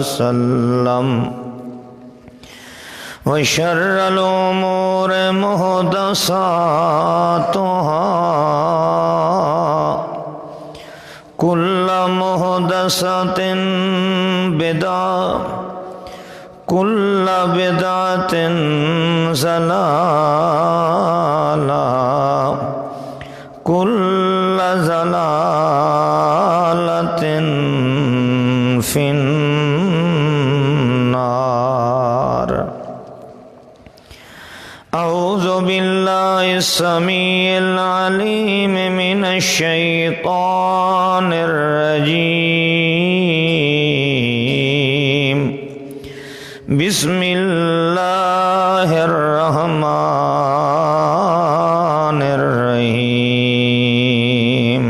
وسلم وشر الأمور محدثاتها كل محدثة بدعة كل بدعة ضلالة كل ضلالة في النار أعوذ بالله السميع العليم من الشيطان الرجيم بسم الله الرحمن الرحيم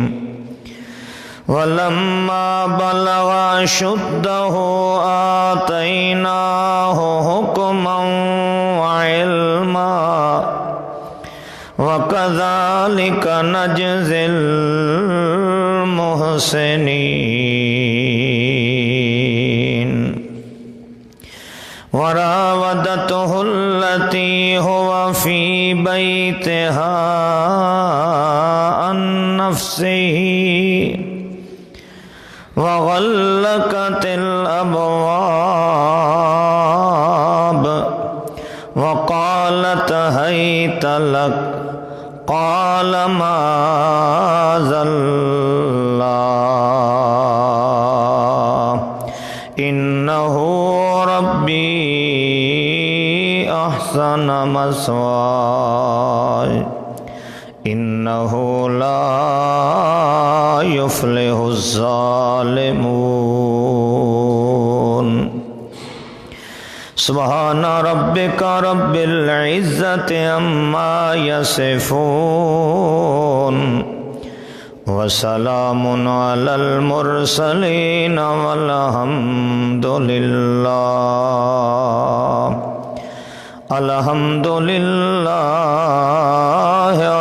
ولما بلغ أشده آتيناه حكما وعلما وكذلك نجزي المحسنين وراودته التي هو في بيتها عن نفسه وغلقت الأبواب وقالت هيت لك قال معاذ الله إنه ربي أحسن مثواي إنه لا يفلح الظالمون سبحان ربك رب العزة عما يصفون وسلام على المرسلين والحمد لله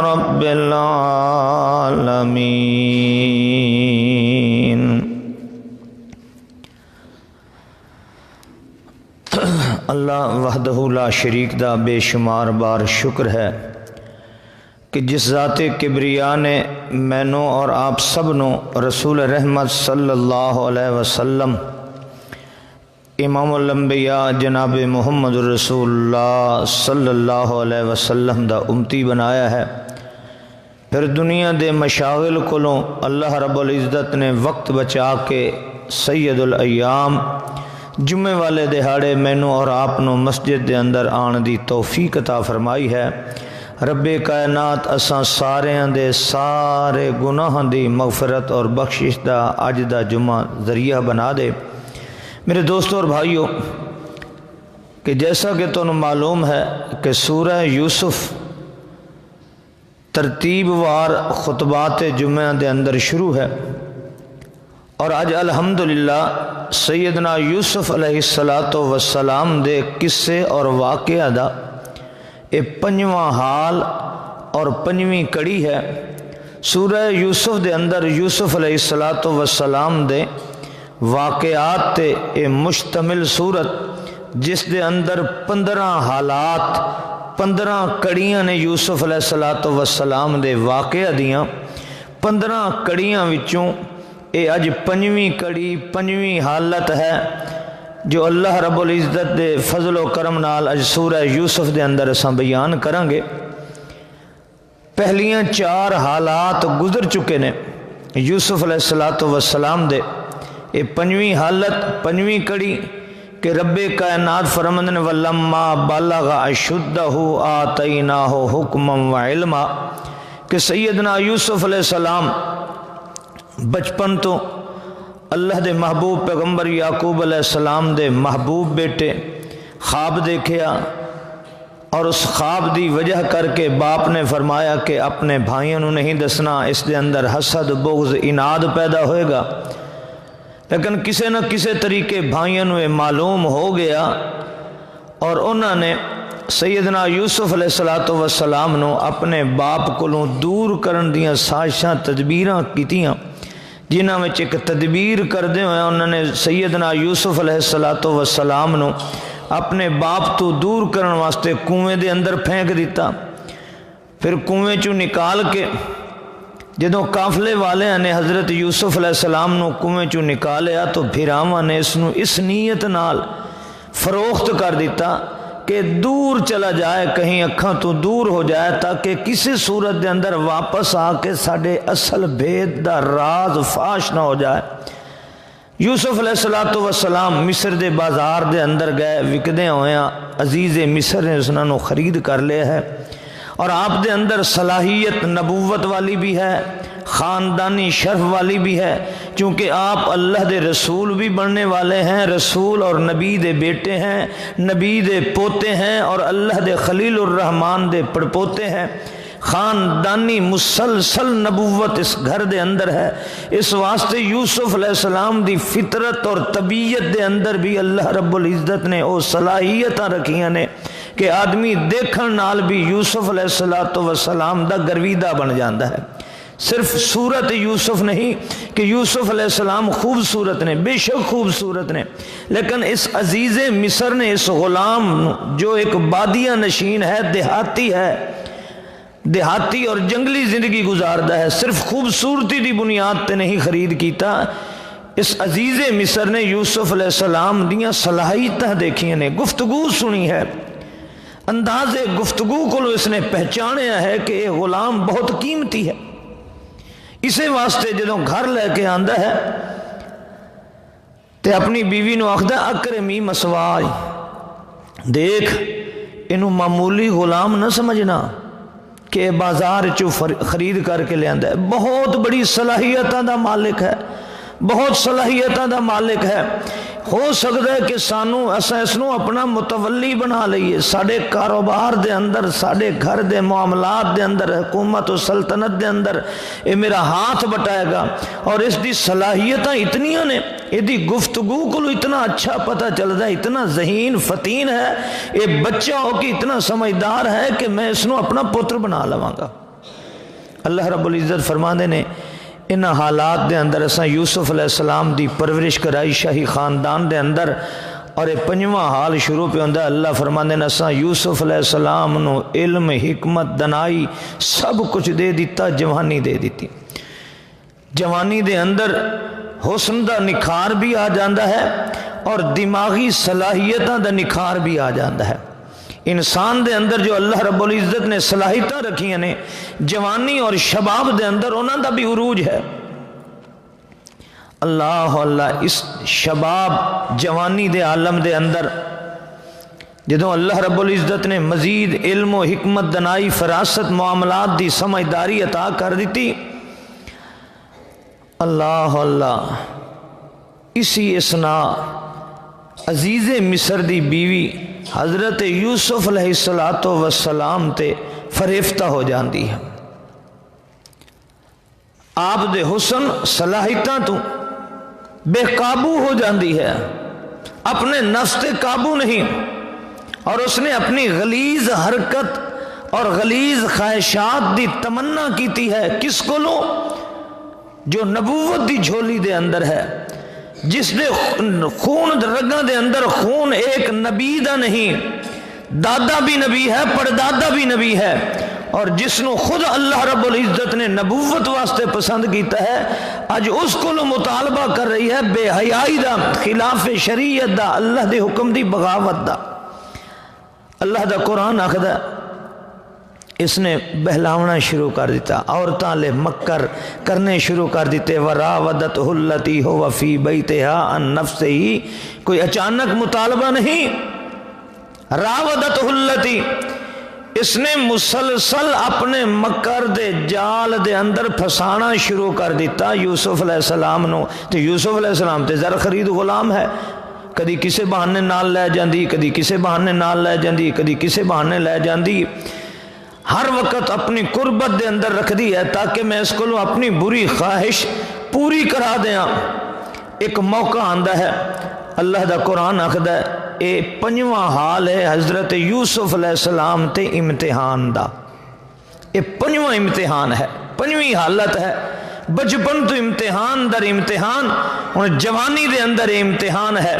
رب العالمين. اللہ وحدہ لا شریک دا بے شمار بار شکر ہے کہ جس ذات کبریا نے مینوں اور آپ سبنوں رسول رحمت صلی اللہ علیہ وسلم امام الانبیاء جناب محمد رسول اللہ صلی اللہ علیہ وسلم دا امتی بنایا ہے. پھر دنیا دے مشاغل کولوں اللہ رب العزت نے وقت بچا کے سید الایام جمعے والے دہاڑے مینوں اور آپ نو مسجد دے اندر آن دی توفیق عطا فرمائی ہے. رب کائنات اساں ساریاں دے سارے گناہاں دی مغفرت اور بخشش دا اج دا جمعہ ذریعہ بنا دے. میرے دوستوں اور بھائیوں، کہ جیسا کہ تمہیں معلوم ہے کہ سورہ یوسف ترتیب وار خطبات جمعہ دے اندر شروع ہے، اور آج الحمدللہ سیدنا یوسف علیہ السلام دے قصے اور واقعہ دا یہ پنجواں حال اور پنجویں کڑی ہے. سورہ یوسف دے اندر یوسف علیہ السلام دے واقعات تے اے مشتمل صورت جس دے اندر 15 حالات 15 کڑیاں نے یوسف علیہ السلام دے واقعہ دیاں. 15 کڑیاں وچوں اے اج پنجویں کڑی پنجویں حالت ہے جو اللہ رب العزت دے فضل و کرم نال اج سورہ یوسف دے اندر اساں بیان کریں گے. پہلیاں 4 حالات گزر چکے نے یوسف علیہ السلام دے. یہ پنجویں حالت پنجویں کڑی کہ رب کائنات فرماندے نے ولما بلغ اشدہ آتیناہ حکما وعلما، کہ سیدنا یوسف علیہ السلام بچپن تو اللہ دے محبوب پیغمبر یعقوب علیہ السلام دے محبوب بیٹے خواب دیکھیا، اور اس خواب دی وجہ کر کے باپ نے فرمایا کہ اپنے بھائیوں نے نہیں دسنا، اس دے اندر حسد بغض اناد پیدا ہوئے گا. لیکن کسی نہ کسی طریقے بھائیوں نے معلوم ہو گیا، اور انہوں نے سیدنا یوسف علیہ السلام نو اپنے باپ کو دور کرن دیاں سازشاں تدبیراں کیتیاں جنہاں میں ایک تدبیر کردے ہوئے انہوں نے سیدنا یوسف علیہ السلام نو اپنے باپ تو دور کرن واسطے کنویں دے اندر پھینک دیتا. پھر کنویں چوں نکال کے جدوں قافلے والے نے حضرت یوسف علیہ السلام نو کنویں چوں نکالیا تو پھراواں نے اس نو اس نیت نال فروخت کر دیتا کہ دور چلا جائے، کہیں اکھاں تو دور ہو جائے، تاکہ کسی صورت دے اندر واپس آ کے ساڈے اصل بھید دا راز فاش نہ ہو جائے. یوسف علیہ السلام مصر دے بازار دے اندر گئے، وکدے ہوئے عزیز مصر نے اس نو خرید کر لیا ہے، اور آپ دے اندر صلاحیت نبوت والی بھی ہے، خاندانی شرف والی بھی ہے، چونکہ آپ اللہ دے رسول بھی بننے والے ہیں، رسول اور نبی دے بیٹے ہیں، نبی دے پوتے ہیں، اور اللہ دے خلیل الرحمن دے پڑپوتے ہیں. خاندانی مسلسل نبوت اس گھر دے اندر ہے. اس واسطے یوسف علیہ السلام دی فطرت اور طبیعت دے اندر بھی اللہ رب العزت نے وہ صلاحیتاں رکھیاں نے کہ آدمی دیکھن نال بھی یوسف علیہ السلام دا گرویدہ بن جاندہ ہے. صرف صورت یوسف نہیں کہ یوسف علیہ السلام خوبصورت نے، بے شک خوبصورت نے، لیکن اس عزیز مصر نے اس غلام جو ایک بادیہ نشین ہے، دیہاتی اور جنگلی زندگی گزاردہ ہے، صرف خوبصورتی دی بنیاد تے نہیں خرید کیتا. اس عزیز مصر نے یوسف علیہ السلام دیاں صلاحیتاں دیکھیاں نے، گفتگو سنی ہے، انداز گفتگو کو اس نے پہچانیا ہے کہ یہ غلام بہت قیمتی ہے. اسے واسطے جدوں گھر لے کے آندا ہے تے اپنی بیوی نو آخدا اکرمی مسواج، دیکھ انہوں معمولی غلام نہ سمجھنا کہ بازار چو خرید کر کے لے آندا ہے، بہت بڑی صلاحیتاں دا مالک ہے، بہت صلاحیتاں دا مالک ہے. ہو سکتا ہے کہ سانو اساں اس نو اپنا متولی بنا لئیے، ساڑے کاروبار دے اندر، ساڑے گھر دے معاملات دے اندر، حکومت و سلطنت دے اندر یہ میرا ہاتھ بٹائے گا. اور اس دی صلاحیتاں اتنیاں نے، یہ دی گفتگو کو اتنا اچھا پتہ چلتا ہے، اتنا ذہین فتین ہے، یہ بچہ ہو کہ اتنا سمجھدار ہے کہ میں اس نو اپنا پتر بنا لواں گا. اللہ رب العزت فرماندے نے ان حالات دے اندر اساں یوسف علیہ السلام دی پرورش کرائی شاہی خاندان دے اندر، اور یہ پنجواں حال شروع پہ ہوندہ. اللہ فرماندے نے اساں یوسف علیہ السلام نو علم، حکمت، دنائی سب کچھ دے دیتا، جوانی دے دیتی. جوانی دے اندر حسن دا نکھار بھی آ جاندہ ہے اور دماغی صلاحیتاں دا نکھار بھی آ جاندہ ہے. انسان دے اندر جو اللہ رب العزت نے صلاحیتاں رکھی ہیں جوانی اور شباب دے اندر انہاں دا بھی عروج ہے. اللہ اللہ اس شباب جوانی دے عالم دے اندر جدوں اللہ رب العزت نے مزید علم و حکمت، دنائی، فراست، معاملات دی سمجھداری عطا کر دیتی، اللہ اللہ اسی اسنا عزیز مصر دی بیوی حضرت یوسف علیہ السلام تے فریفتہ ہو جاندی ہے. آپ دے حسن صلاحیتاں تو بے قابو ہو جاندی ہے، اپنے نفس تے قابو نہیں، اور اس نے اپنی غلیظ حرکت اور غلیظ خواہشات دی تمنا کیتی ہے. کس کو لو؟ جو نبوت دی جھولی دے اندر ہے، جس نے خون رگاں دے اندر خون ایک نبی دا نہیں، دادا بھی نبی ہے، پردادا بھی نبی ہے، اور جس نے خود اللہ رب العزت نے نبوت واسطے پسند کیتا ہے، آج اس کو مطالبہ کر رہی ہے بے حیائی دا، خلاف شریعت دا، اللہ دے حکم دی بغاوت دا. اللہ دا قرآن آخدا اس نے بہلاونا شروع کر دیتا، عورتاں لے مکر کرنے شروع کر دیتے. وراودتہ التی ہو فی بیتہا عن نفسہ، کوئی اچانک مطالبہ نہیں. راودتہ التی، اس نے مسلسل اپنے مکر دے جال دے اندر پھسانا شروع کر دیتا یوسف علیہ السلام نو. تو یوسف علیہ السلام تے زر خرید غلام ہے، کدی کسے بہانے نال لے جاندی، کدی کسے بہانے نال لے جاندی، کدی کسے بہانے لے جاندی، ہر وقت اپنی قربت دے اندر رکھ دی ہے تاکہ میں اس کو اپنی بری خواہش پوری کرا دیاں. ایک موقع آندہ ہے، اللہ دا قرآن آخدا ہے اے پنجواں حال ہے حضرت یوسف علیہ السلام تے امتحان دا. اے پنجواں امتحان ہے، پنجویں حالت ہے. بچپن تو امتحان در امتحان، ہن جوانی دے اندر امتحان ہے،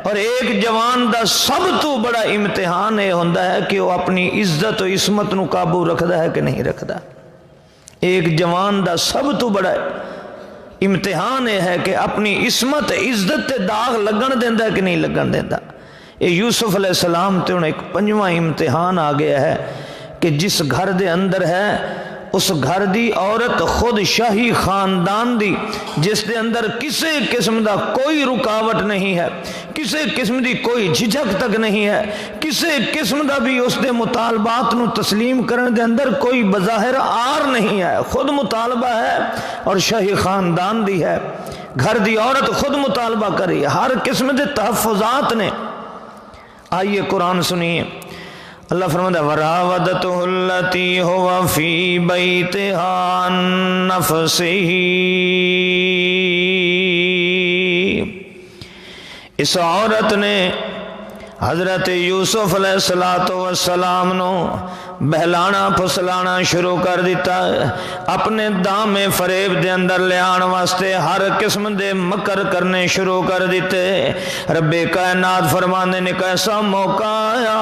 اور ایک جوان دا سب تو بڑا امتحان یہ ہوندا ہے کہ وہ اپنی عزت و عصمت نو قابو رکھدا ہے کہ نہیں رکھدا۔ ایک جوان دا سب تو بڑا امتحان یہ ہے کہ اپنی عصمت عزت تے داغ لگن دیندا ہے کہ نہیں لگن دیندا۔ یہ یوسف علیہ السلام تے ایک پنجواں امتحان آ گیا ہے کہ جس گھر دے اندر ہے اس گھر دی عورت خود شاہی خاندان دی، جس دے اندر کسی قسم دا کوئی رکاوٹ نہیں ہے، کسی قسم دی کوئی جھجک تک نہیں ہے، کسی قسم دا بھی اس دے مطالبات نو تسلیم کرنے دے اندر کوئی بظاہر آر نہیں ہے، خود مطالبہ ہے اور شاہی خاندان دی ہے، گھر دی عورت خود مطالبہ کری، ہر قسم دے تحفظات نے۔ آئیے قرآن سنیے، اللہ فرماتا ہے وراودته التي هو في بيتها عن نفسه، اس عورت نے حضرت یوسف علیہ السلام نو بہلانا پھسلانا شروع کر دیتا ہے، اپنے دام فریب دے اندر لے آن واسطے ہر قسم دے مکر کرنے شروع کر دیتے۔ رب کائنات فرمانے نے کیسا موقع آیا،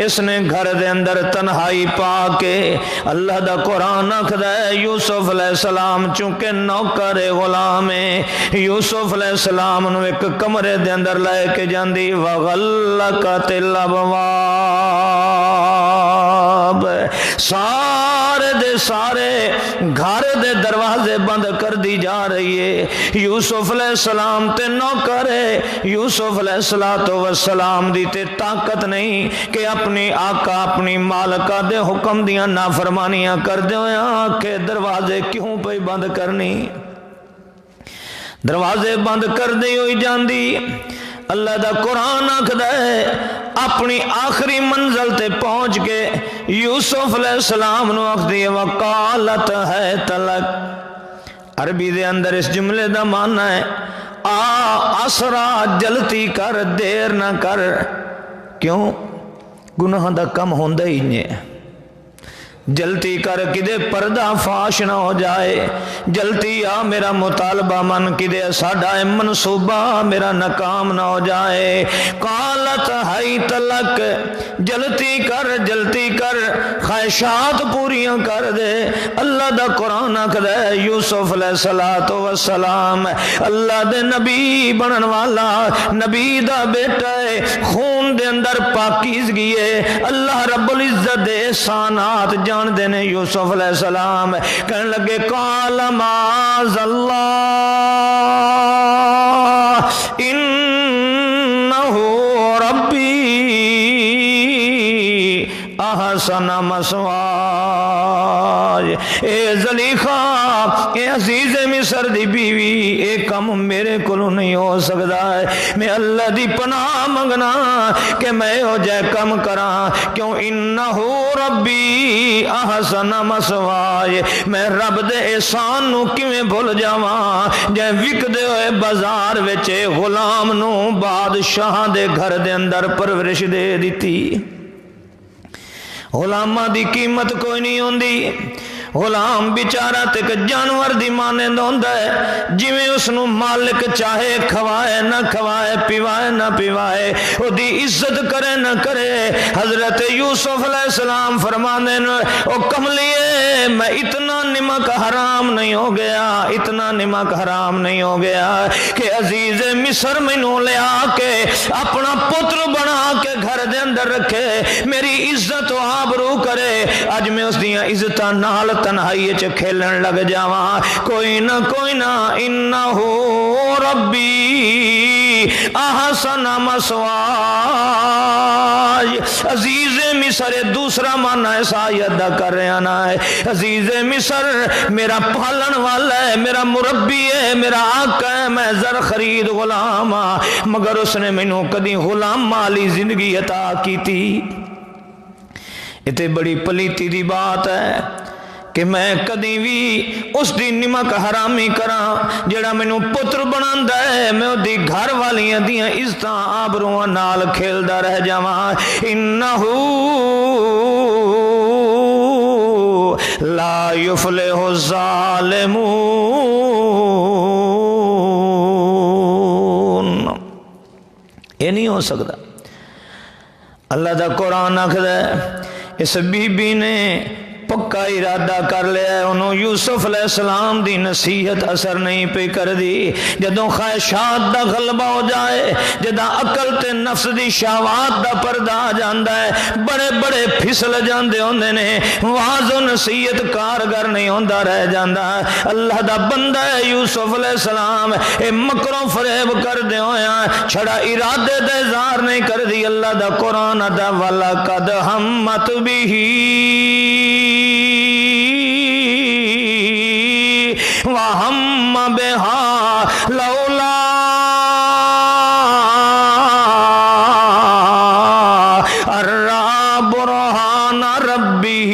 اس نے گھر دے اندر تنہائی پا کے، اللہ دا قرآن آکھدا ہے یوسف علیہ السلام چونکہ نوکر غلام ہے، یوسف علیہ السلام نو ایک کمرے دے اندر لے کے جاندی، وغلقت الابواب، سارے دے سارے گھر دے دروازے بند کر دی جا رہی ہے۔ یوسف علیہ السلام تے نوکر ہے، یوسف علیہ السلام دی تے طاقت نہیں کہ اپنی آقا اپنی مالکہ دے حکم دیاں نافرمانیاں کر دیاں کہ دروازے کیوں پہ بند کرنی، دروازے بند کر دی ہوئی جاندی۔ اللہ دا قرآن آکھدا ہے اپنی آخری منزل تے پہنچ کے یوسف علیہ السلام نو آکھدی ہے وقالت ہے تلک، عربی دے اندر اس جملے دا معنی ہے آسرا، جلتی کر، دیر نہ کر، کیوں گناہ دا کم ہوندہ ہی نہیں، جلتی کر کدے پردہ فاش نہ ہو جائے، جلتی آ میرا مطالبہ من کدے ساڈا منصوبہ میرا ناکام نہ ہو جائے۔ قالت حیت لک، جلتی کر خواہشات پوریاں کر دے۔ اللہ دا قرآن آکھدا ہے یوسف علیہ السلام اللہ دے نبی بنن والا، نبی دا بیٹا ہے، خون دے اندر پاکیزگی ہے، اللہ رب العزت دے احسانات جان دینے۔ یوسف علیہ السلام کہنے لگے قال معاذ اللہ انہ ربی احسن مثواي، اے زلیخا، اے عزیز مصر دی بیوی، اے کم میرے کلو نہیں ہو سکتا ہے، میں اللہ دی پناہ منگنا کہ میں ہو جائے کم کراں، کیوں انہو ربی احسن مثواي، میں رب دے احسان نو کیویں بھول جاواں جے وک دے ہوئے بازار وچ غلام نو بادشاہ دے گھر دے اندر پرورش دے دیتی۔ غلامہ دی قیمت کوئی نہیں ہوندی، غلام بیچارہ تک جانور دی مانند ہوندا ہے، جویں اس نو مالک چاہے کھوائے نہ کھوائے، پیوائے نہ پیوائے، او دی عزت کرے نہ کرے۔ حضرت یوسف علیہ السلام فرمانے او کملیے میں اتنا نمک حرام نہیں ہو گیا، اتنا نمک حرام نہیں ہو گیا کہ عزیز مصر مینوں لے آ کے اپنا پتر بنا کے گھر دے اندر رکھے، میری عزت و آبرو کرے، اج میں اس دیاں عزتاں نال تنہائی چ کھیلن لگ جاواں، کوئی نہ انہو ربی احسن مثواي۔ عزیز مصر دوسرا معنی اس آیت دا کر رہا نا ہے، عزیز مصر میرا پالن والا ہے، میرا مربی ہے، میرا آقا ہے، میں زر خرید غلام ہاں، مگر اس نے مینوں کدی غلام والی زندگی عطا کی تھی۔ اتنے بڑی پلیتی دی بات ہے کہ میں کدی بھی اس دی نمک حرامی کراں، جڑا مینوں پتر بناندا ہے میں دی گھر والیاں دیاں عزتاں آبروਆਂ نال کھیلدا رہ جاواں۔ انہو لا یفلح الظالمون۔ یہ نہیں ہو سکتا۔ اللہ دا قرآن آخر ہے اس بی بی نے پکا ارادہ کر لیا، انہوں یوسف علیہ السلام دی نصیحت اثر نہیں پہ کر دی۔ جدوں خواہشات دا غلبہ ہو جائے، جدوں عقل تے نفس دی شہوات دا پردہ آ جاندا ہے، بڑے بڑے پھسل جاندے ہوندے نے، واعظ و نصیحت کارگر نہیں ہوندا رہ جاندا۔ اللہ دا بندہ ہے یوسف علیہ السلام، اے مکر و فریب کر دے ہویا چھڑا ارادے دا اظہار نہیں کر دی۔ اللہ دا قرآن دا وَلَقَدْ ہَمَّتْ بِهِ وَهَمَّ بِهَا لَوْلَا أَن رَأَىٰ بُرْهَانَ رَبِّهِ۔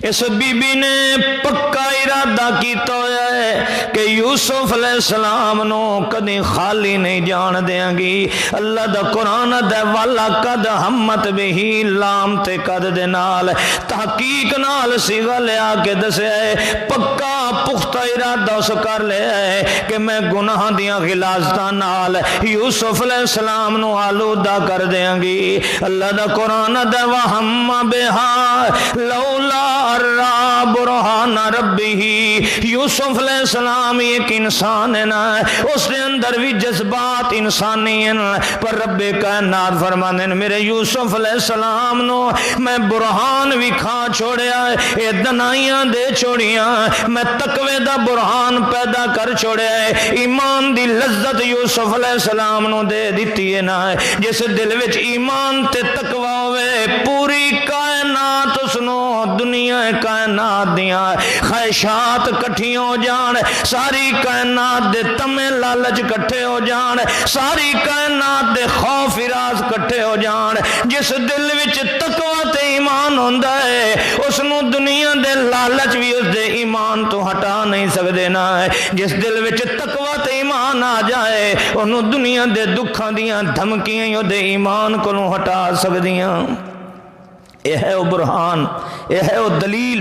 اس بی بی نے پکا ارادہ کیتا ہے کہ یوسف علیہ السلام نو کدی خالی نہیں جان دیاں گی۔ اللہ دا قرآن دا وَلَقَدْ ہَمَّتْ بِهِ لام تے قد دے نال تحقیق نال صیغہ لیا کے دسیا ہے، پکا پختہ ارادہ اس کر لیا ہے کہ میں گناہ دیاں غلاظتاں نال یوسف علیہ السلام نو آلودہ کر دیاں گی۔ اللہ دا قرآن دا وَهَمَّ بِهَا لَوْلَا رَأَىٰ بُرْهَانَ رَبِّهِ۔ یوسف علیہ السلام ایک انسان ہے نا، اس کے اندر بھی جذبات انسانی ہیں، پر رب کائنات فرمانے میرے یوسف علیہ السلام نو میں برہان بھی کھا چھوڑیا، اے دنائیاں دے چھوڑیاں، میں تقوی دا برہان پیدا کر چھوڑیا ہے، ایمان دی لذت یوسف علیہ السلام نو دے دیتی ہے نا۔ جس دل وچ ایمان تے تقوی ہوئے پوری کائنات اس نو دنیا کائنات دیاں خواہشات کٹھی ہو جان، ساری کائنات دے تمے لالچ کٹھے ہو جان، ساری کائنات دے خوف اراز کٹھے ہو جان۔ جس دل وچ تقوی تے ایمان ہوندا ہے اس نو دنیا دے لالچ بھی اس دے ایمان تو ہٹا نہیں سکدے نا۔ جس دل وچ تقوی تے ایمان آ جائے انہوں دنیا دے دکھاں دیاں دھمکیاں او دے ایمان کولوں ہٹا سکدیاں۔ یہ ہے وہ برہان، یہ ہے وہ دلیل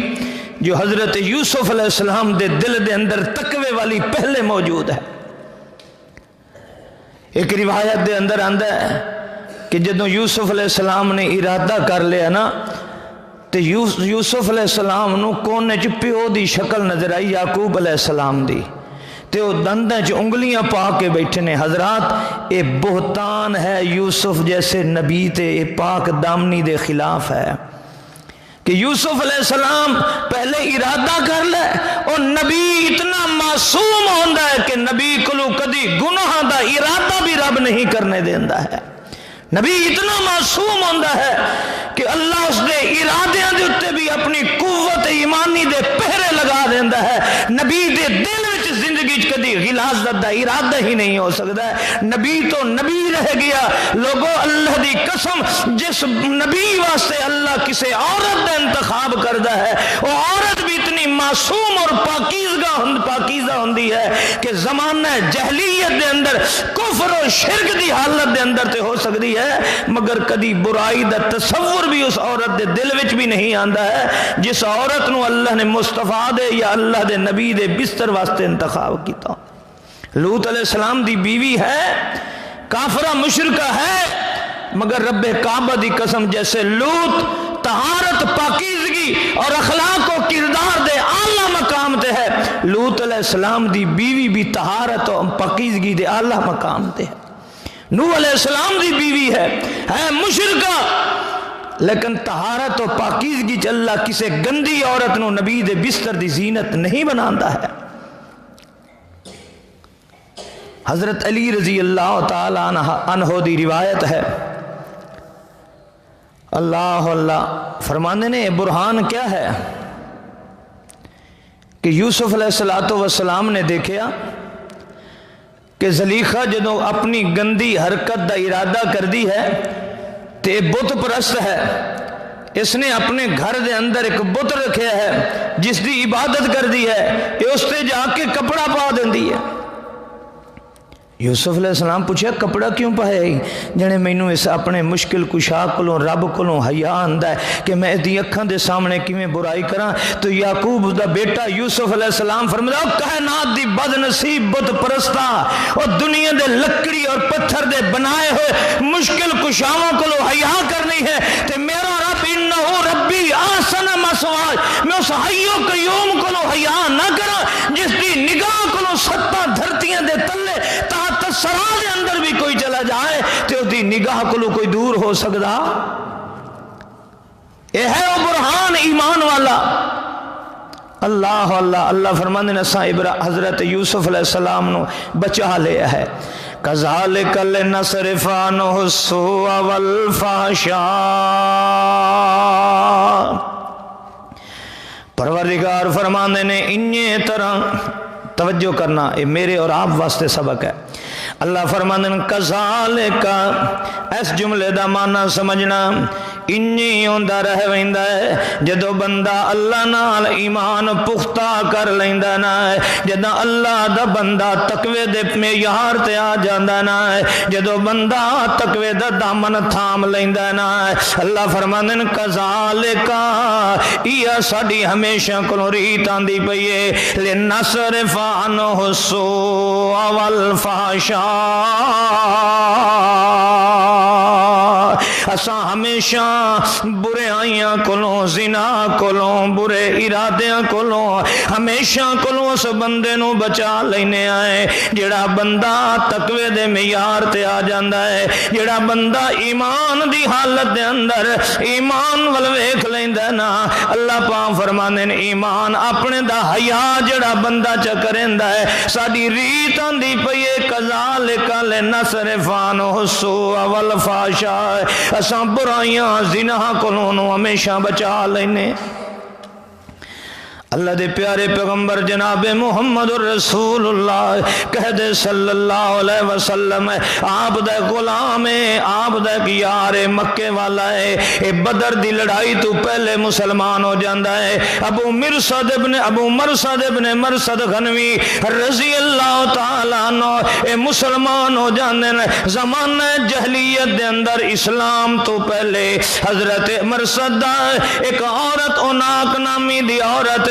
جو حضرت یوسف علیہ السلام دے دل دے اندر تقوی والی پہلے موجود ہے۔ ایک روایت دے اندر آندا ہے کہ جدوں یوسف علیہ السلام نے ارادہ کر لیا نا تے یوسف علیہ السلام نو کونے چ پیو دی شکل نظر آئی یعقوب علیہ السلام دی، تے وہ دندیں چ انگلیاں پا کے بیٹھے نے۔ حضرات اے بہتان ہے یوسف جیسے نبی تے اے پاک دامنی دے خلاف ہے کہ یوسف علیہ السلام پہلے ارادہ کر لے، اور نبی اتنا معصوم ہوندا ہے کہ نبی کلو کدی گناہ دا ارادہ بھی رب نہیں کرنے دیندا ہے۔ نبی اتنا معصوم ہوندا ہے کہ اللہ اس دے ارادیاں دے اتے بھی اپنی قوت ایمانی دے پہرے لگا دیندا ہے۔ نبی دے دل وچ زندگی کدی غلاظت دا ارادہ ہی نہیں ہو سکتا ہے۔ نبی تو نبی رہ گیا۔ لوگوں اللہ دی قسم جس نبی واسطے اللہ کسے عورت دا انتخاب کردا ہے وہ عورت بھی اتنی معصوم اور پاکیزہ ہوندی ہے کہ زمانہ جہلیت دے اندر کفر و شرک دی حالت دے اندر تے ہو سکتی ہے، مگر کدی برائی دا تصور بھی اس عورت دے دل وچ بھی نہیں آندا ہے جس عورت نو اللہ نے مصطفیٰ دے یا اللہ دے نبی دے بستر واسطے انتخاب کیتا۔ لوط علیہ السلام دی بیوی ہے، کافرہ مشرکہ ہے، مگر رب کعبہ دی قسم جیسے لوط طہارت پاکیزگی اور اخلاق و کردار دے اعلیٰ مقام تے ہے، لوط علیہ السلام دی بیوی بھی طہارت و پاکیزگی دے اعلیٰ مقام تے ہے۔ نوح علیہ السلام دی بیوی ہے مشرکہ، لیکن طہارت و پاکیزگی چ اللہ کسے گندی عورت نو نبی دے بستر دی زینت نہیں بناندا ہے۔ حضرت علی رضی اللہ تعالی عنہ دی روایت ہے، اللہ فرمانے نے برہان کیا ہے کہ یوسف علیہ السلام نے دیکھا کہ زلیخا جدو اپنی گندی حرکت دا ارادہ کر دی ہے تے بت پرست ہے، اس نے اپنے گھر دے اندر ایک بت رکھیا ہے جس دی عبادت کر دی ہے، یہ اس تے جا کے کپڑا پا دیندی ہے۔ یوسف علیہ السلام پوچھا کپڑا کیوں پایا جنے مینوں اس اپنے مشکل کشا کولوں رب کولوں حیا آندا ہے کہ میں دی اکھاں دے سامنے کیویں برائی کراں؟ تو یعقوب دا بیٹا یوسف علیہ السلام فرمایا کائنات دی بد نصیب بت پرستا اور دنیا دے لکڑی اور پتھر دے بنائے ہوئے مشکل کشاواں کولوں حیا کرنی ہے تے میرا رب انہو ربی احسن مثواي، میں اس حی و قیوم کولوں حیا نہ کراں جس دی نگاہ کولوں ستاں دھرتیاں دے تلے سرا دے اندر بھی کوئی چلا جائے تو دی نگاہ کو کوئی دور ہو سکتا؟ یہ ہے وہ برہان ایمان والا۔ اللہ اللہ اللہ فرمانے نے حضرت یوسف علیہ السلام نو بچا لیا ہے۔ کذالک لنصرف عنہ السوء والفحشاء، پروردگار فرمانے نے انہی طرح توجہ کرنا، یہ میرے اور آپ واسطے سبق ہے۔ اللہ فرمانے کذالک، اس جملے دا معنی سمجھنا انہی ہوندا رہ ویندا ہے جدو بندہ اللہ نال ایمان پختہ کر لیندا نا ہے، جدو اللہ دا بندہ تقوی دے معیار تے آ جاندا نا ہے، جدو بندہ تقوی دا دامن تھام لیندا نا ہے۔ اللہ فرماندے نے کذالک، یہ ساڈی ہمیشہ کولوں ریت آندی پئی ہے، لنصرف عنہ السوء والفحشاء، اساں ہمیشہ برائیاں کولوں، زنا کولوں، برے ارادیاں کولوں ہمیشہ کولوں اس بندے نو بچا لینے آئے جڑا بندہ تقوی دے معیار تے آ جاندا ہے، جڑا بندہ ایمان دی حالت دے اندر ایمان ول ویکھ لیندا نا۔ اللہ پاک فرماندے نے ایمان اپنے دا حیا جڑا بندہ چ کریندا ہے، ساڈی ریت آندی پئی ہے کذالک لنصرف عنہ السوء والفحشاء، اساں برائیاں زنا کولوں ہمیشہ بچا لینے۔ اللہ دے پیارے پیغمبر جناب محمد الرسول اللہ کہہ دے صلی اللہ علیہ وسلم، آپ دے غلام ہے، آپ دے یار مکے والا ہے، اے بدر دی لڑائی تو پہلے مسلمان ہو جاندا ہے۔ ابو مرصد ابن مرصد غنوی رضی اللہ تعالیٰ عنہ اے مسلمان ہو جاندے نے۔ زمانہ جہلیت دے اندر اسلام تو پہلے حضرت مرصد ایک عورت اوناک نامی دی عورت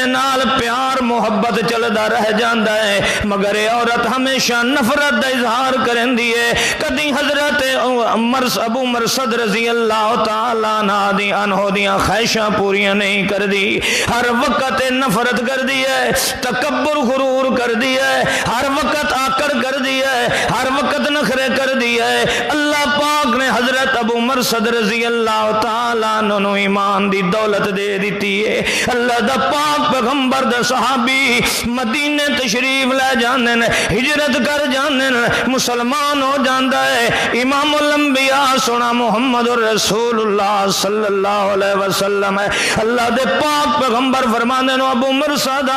نال پیار محبت چلدا رہ جاندا ہے، مگر یہ عورت ہمیشہ نفرت دا اظہار کرندی ہے۔ کدی حضرت ابو مرصد رضی اللہ تعالی عنہ دیاں خواہشاں پوریاں نہیں کردی، ہر وقت نفرت کردی ہے، تکبر غرور کردی ہے، ہر وقت آکڑ کردی ہے، ہر وقت نخرے کردی ہے۔ اللہ پاک نے حضرت ابو مرصد رضی اللہ تعالی عنہ ایمان دی دولت دے دیتی ہے۔ اللہ دا پاک پیغمبر دا صحابی مدینے تشریف لے جاندے نے، ہجرت کر جاندے نے، مسلمان ہو جاندا ہے۔ امام الانبیاء سونا محمد الرسول اللہ صلی اللہ علیہ وسلم ہے۔ اللہ دے پاک پیغمبر فرماندے نے ابو مرصد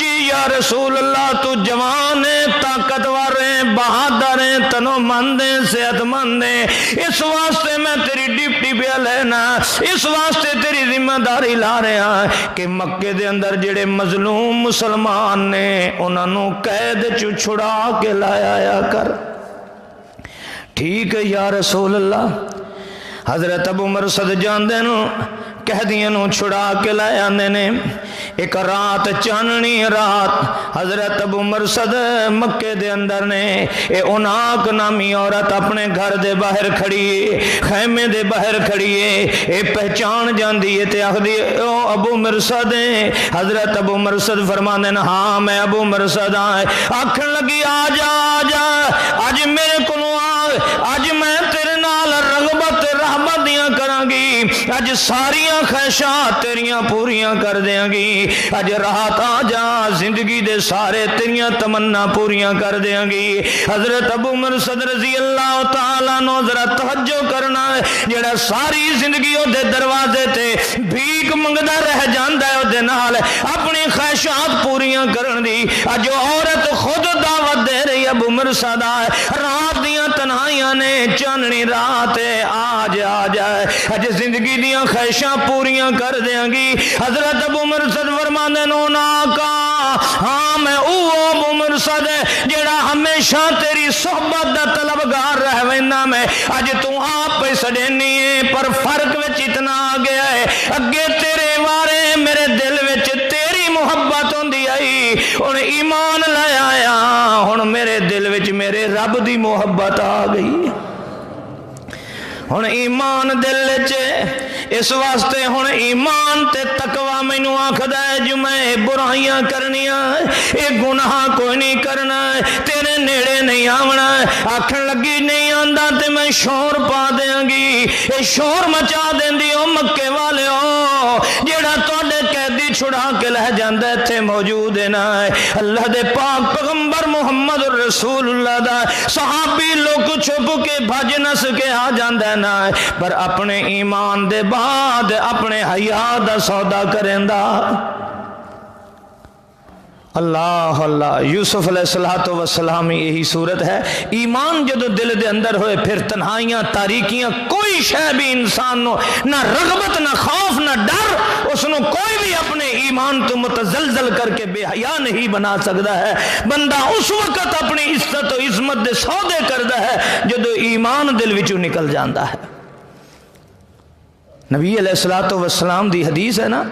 جی یا رسول اللہ تو جوان ہے، طاقتور ہے، بہادر ہے، تنو مند ہے، صحت مند ہے، اس واسطے میں تیری ڈیوٹی پہ لینا، اس واسطے تیری ذمہ داری لا رہا کہ مکے دے اندر جڑے مظلوم مسلمان نے انہاں نو قید چ چھڑا کے لایا کر۔ ٹھیک ہے یا رسول اللہ۔ حضرت ابو مرصد جاندے نو قیدیاں نو چھڑا کے لائے آندے نے۔ ایک رات چاننی رات حضرت ابو مرصد مکے دے اندر نے، اے اوناک نامی عورت اپنے گھر دے باہر کھڑی ہے، خیمے دے باہر کھڑی ہے، اے پہچان جاندی ہے تے آخدی او ابو مرصد ہیں۔ حضرت ابو مرصد فرماندے نے ہاں میں ابو مرصد ہاں۔ آکھن لگی آجا آجا اج میرے کولوں اج میں تیرے نال رغبت رحمت دیاں کراں گی، اج ساریاں خواہشاں تیریاں پوریاں کر دیاں گی، اج رات آ جا زندگی دے سارے تیریاں تمنا پوریاں کر دیاں گی۔ حضرت ابو مرصد رضی اللہ تعالیٰ عنہ ذرا توجہ کرنا ہے، جڑا ساری زندگی او دے دروازے تے بھیک منگدا رہ جاندا ہے، او دے نال اپنی خواہشات پوریاں کرن دی اج عورت خود دعوت دے رہی ابو مرصد رات دیاں تنہائیاں نے چاننی رات آج آ جائے اج زندگی دیاں خواہشاں پوریاں کر دیاں گی۔ حضرت ابو مرصد فرماندے نو ناکا ہاں میں او مرصد جڑا ہمیشہ تیری صحبت دا طلبگار رہ وینا میں اج تو آپ پہ سڈینی ہے پر فرق وچ اتنا آ گیا ہے اگے تیرے وارے میرے دل وچ تیری محبت ہوندی آئی ہن ایمان لے آیا ہن میرے دل وچ میرے رب دی محبت آ گئی ہن ایمان دل وچ اس واسطے ہن ایمان تے تقوی مینوں آکھدا ہے جو میں برائیاں کرنیاں اے گناہ کوئی نہیں کرنا تیرے نیڑے نہیں آونا آکھن لگی نہیں آندا تے میں شور پا دیاں گی اے شور مچا دیندی او مکے والیو جیڑا تواڈے قیدی چھڑا کے لے جاندا ایتھے موجود ہے نا اللہ دے پاک پیغمبر محمد رسول اللہ دا صحابی لوگ چھپ کے بھج نس کے آ جاندا ہے نا پر اپنے ایمان دے بعد اپنے حیا دا سودا کریندا اللہ اللہ یوسف علیہ السلام یہی صورت ہے ایمان جدو دل دے اندر ہوئے پھر تنہائیاں تاریکیاں کوئی شے بھی انسان نو نہ رغبت نہ خوف نہ ڈر اس نو کوئی بھی اپنے ایمان تو متزلزل کر کے بے حیا نہیں بنا سکتا ہے بندہ اس وقت اپنی عزت و عظمت دے سودے کردا ہے جدو ایمان دل وچوں نکل جاندا ہے نبی علیہ السلام دی حدیث ہے نا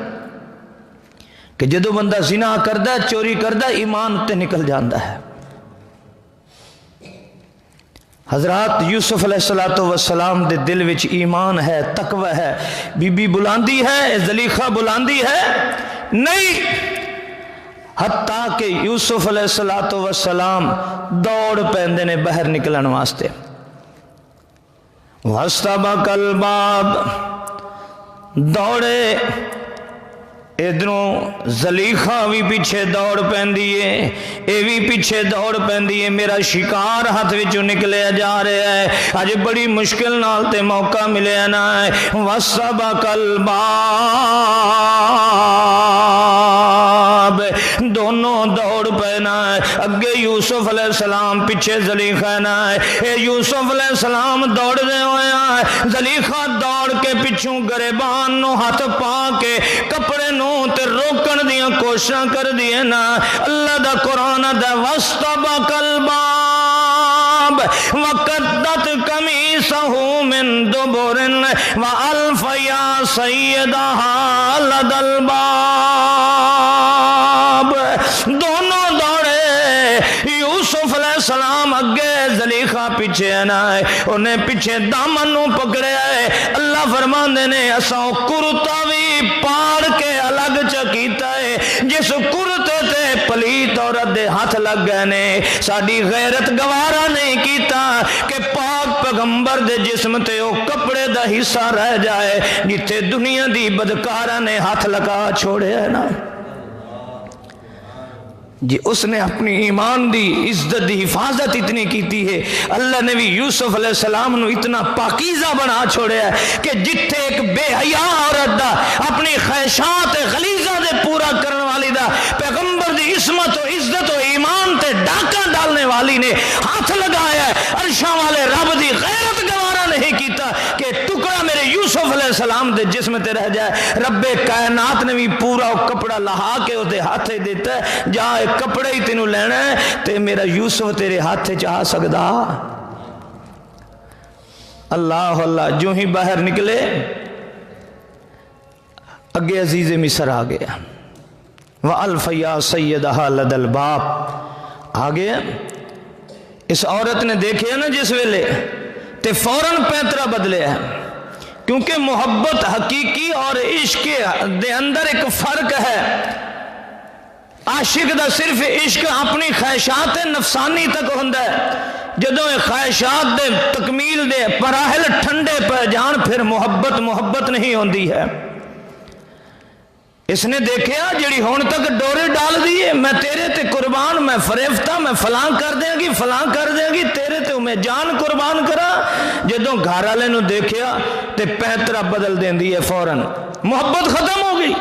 کہ جدو بندہ زنا کردہ چوری کردہ ایمان تے نکل جاندہ ہے حضرات یوسف علیہ السلام دے دل وچ ایمان ہے تقوی ہے بی بی بلاندی ہے زلیخا بلاندی ہے نہیں حتیٰ کہ یوسف علیہ السلام دوڑ پیندے نے باہر نکلن واسطے وَاسْتَبَقَ الْبَابِ دوڑے ادھروں زلیخا بھی پیچھے دوڑ پیندی ہے اے بھی پیچھے دوڑ پیندی ہے میرا شکار ہاتھ وچوں نکلے جا رہا ہے اج بڑی مشکل نال تے موقع ملے نا ہے وَاسْتَبَقَ الْبَابِ دونوں دوڑ پینا ہے اگے یوسف علیہ السلام پیچھے زلیخا نا ہے اے یوسف علیہ السلام دوڑ دے ہوئے ہیں زلیخا دوڑ کے پچھوں گریبان نو ہاتھ پا کے کپڑے نو تے روکن دیاں کوششاں کر دیئے نا اللہ دا قرآن دا وَاسْتَبَقَ الْبَابِ وَقَدَّتْ قَمِيصَهُ مِن دُبُرٍ وَأَلْفَ يَا سَيِّدَهَا لَدَى الْبَابِ دونوں دوڑے یوسف علیہ السلام اگے زلیخا پیچھے نا ہے انہیں پیچھے دامن نو پکڑے آئے اللہ فرماندے نے اساں کرتا بھی پاڑ کے الگ چکیتا ہے جس کرتے تے پلیت عورت دے ہاتھ لگ گئے نے ساڈی غیرت گوارا نہیں کیتا کہ پاک پیغمبر دے جسم تے او کپڑے دا حصہ رہ جائے جتے دنیا دی بدکارا نے ہاتھ لگا چھوڑے ہے نا جی اس نے اپنی ایمان دی عزت دی حفاظت اتنی کیتی ہے اللہ نے بھی یوسف علیہ السلام نو اتنا پاکیزہ بنا چھوڑے ہے کہ جتھے ایک بے حیا عورت دا اپنی خواہشات غلیظہ دے پورا کرنے والی دا پیغمبر دی عصمت و عزت و ایمان تے ڈاکہ ڈالنے والی نے ہاتھ لگایا ہے عرشاں والے رب دی غیرت گوارا نہیں کیتا کہ ٹکڑا میرے یوسف علیہ السلام دے جسم تے رہ جائے رب کائنات نے بھی پورا کپڑا لہا کے اسے ہاتھ دیتا ہے جا کپڑے ہی تینوں لینا ہے تے میرا یوسف تیرے ہاتھ چاہ سکدا اللہ اللہ جو ہی باہر نکلے اگے عزیز مصر آ گیا وَأَلْفَ يَا سَيِّدَهَا لَدَى الْبَابِ آ گیا اس عورت نے دیکھے نا جس ویلے تے فوراً پیترا بدلے ہے کیونکہ محبت حقیقی اور عشق دے اندر ایک فرق ہے عاشق دا صرف عشق اپنی خواہشات نفسانی تک ہوندا ہے جدوں خواہشات دے تکمیل دے پراہل ٹھنڈے پہ جان پھر محبت نہیں ہوندی ہے اس نے دیکھیا جڑی ہون تک ڈورے ڈال دیئے میں تیرے تے قربان میں فریفتہ میں فلاں کر دیں گی تیرے تے میں جان قربان کرا جدوں گھر والے نو دیکھیا تے پیترا بدل دین دی ہے فوراً محبت ختم ہو گئی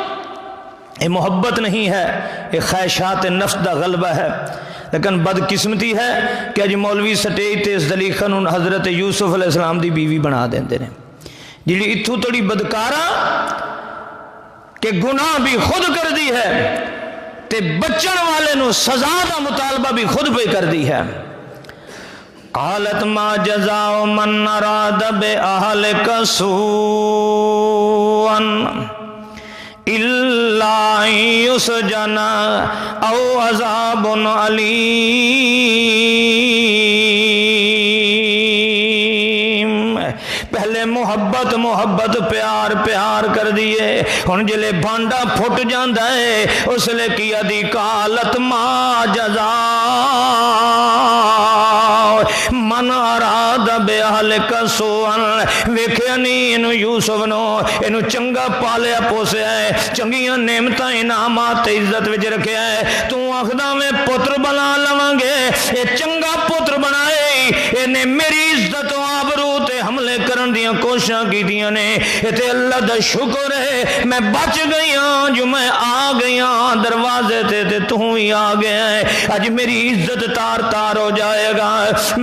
یہ محبت نہیں ہے یہ خواہشات نفس دا غلبہ ہے لیکن بدقسمتی ہے کہ اج مولوی سٹیج تے زلیخا نو حضرت یوسف علیہ السلام دی بیوی بنا دیندے نے جڑی اتھو توڑی بدکارا کہ گناہ بھی خود کر دی ہے تے بچن والے نو سزا دا مطالبہ بھی خود پہ کر دی ہے۔ قالت ما جزاء من اراد باهلك سوءا الا يسجن او عذاب علیم۔ پہلے محبت پیار کر دیے، ہن جلے بھانڈا پھٹ جاندا ہے اس لے کیا دی قالت ما جزاء من اراد باهلك سوءا۔ ویکھیا نہیں اینو یوسف نو، اینو چنگا پالیا پوسیا ہے، چنگیاں نعمتاں انعامات عزت وچ رکھیا ہے، تو آکھدا میں پتر بنا لواں گے، اے چنگا پتر بنائے، اینے میری عزت و آبرو تے حملے کرن دیاں کوششاں کیتیاں نے، تے اللہ دا شکر ہے میں بچ گئی ہاں، جو میں آ گئی ہاں دروازے تے تو ہی آ گیا ہے، اج میری عزت تار تار ہو جائے گا۔